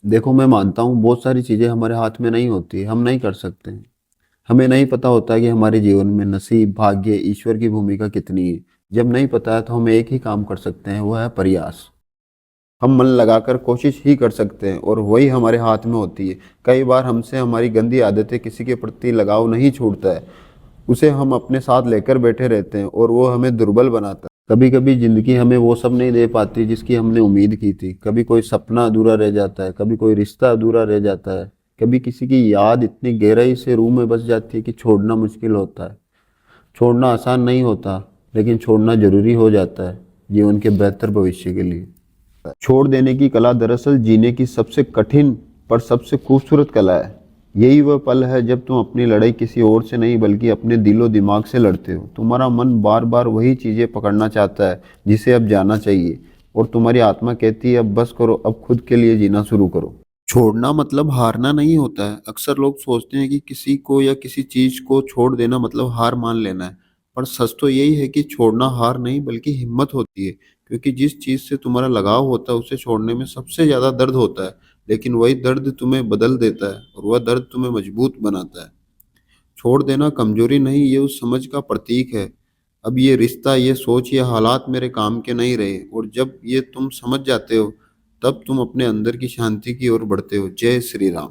देखो, मैं मानता हूँ बहुत सारी चीज़ें हमारे हाथ में नहीं होती, हम नहीं कर सकते हैं। हमें नहीं पता होता है कि हमारे जीवन में नसीब, भाग्य, ईश्वर की भूमिका कितनी है। जब नहीं पता है तो हम एक ही काम कर सकते हैं, वो है प्रयास। हम मन लगाकर कोशिश ही कर सकते हैं और वही हमारे हाथ में होती है। कई बार हमसे हमारी गंदी आदतें, किसी के प्रति लगाव नहीं छूटता है, उसे हम अपने साथ लेकर बैठे रहते हैं और वो हमें दुर्बल बनाता है। कभी कभी जिंदगी हमें वो सब नहीं दे पाती जिसकी हमने उम्मीद की थी। कभी कोई सपना अधूरा रह जाता है, कभी कोई रिश्ता अधूरा रह जाता है, कभी किसी की याद इतनी गहराई से रूह में बस जाती है कि छोड़ना मुश्किल होता है। छोड़ना आसान नहीं होता, लेकिन छोड़ना जरूरी हो जाता है जीवन के बेहतर भविष्य के लिए। छोड़ देने की कला दरअसल जीने की सबसे कठिन पर सबसे खूबसूरत कला है। यही वह पल है जब तुम अपनी लड़ाई किसी और से नहीं बल्कि अपने दिलो दिमाग से लड़ते हो। तुम्हारा मन बार बार वही चीज़ें पकड़ना चाहता है जिसे अब जाना चाहिए, और तुम्हारी आत्मा कहती है अब बस करो, अब खुद के लिए जीना शुरू करो। छोड़ना मतलब हारना नहीं होता है। अक्सर लोग सोचते हैं कि किसी को या किसी चीज़ को छोड़ देना मतलब हार मान लेना है। पर सच तो यही है कि छोड़ना हार नहीं बल्कि हिम्मत होती है। क्योंकि जिस चीज़ से तुम्हारा लगाव होता है उसे छोड़ने में सबसे ज़्यादा दर्द होता है, लेकिन वही दर्द तुम्हें बदल देता है और वह दर्द तुम्हें मजबूत बनाता है। छोड़ देना कमजोरी नहीं, ये उस समझ का प्रतीक है। अब ये रिश्ता, ये सोच, ये हालात मेरे काम के नहीं रहे, और जब ये तुम समझ जाते हो तब तुम अपने अंदर की शांति की ओर बढ़ते हो। जय श्री राम।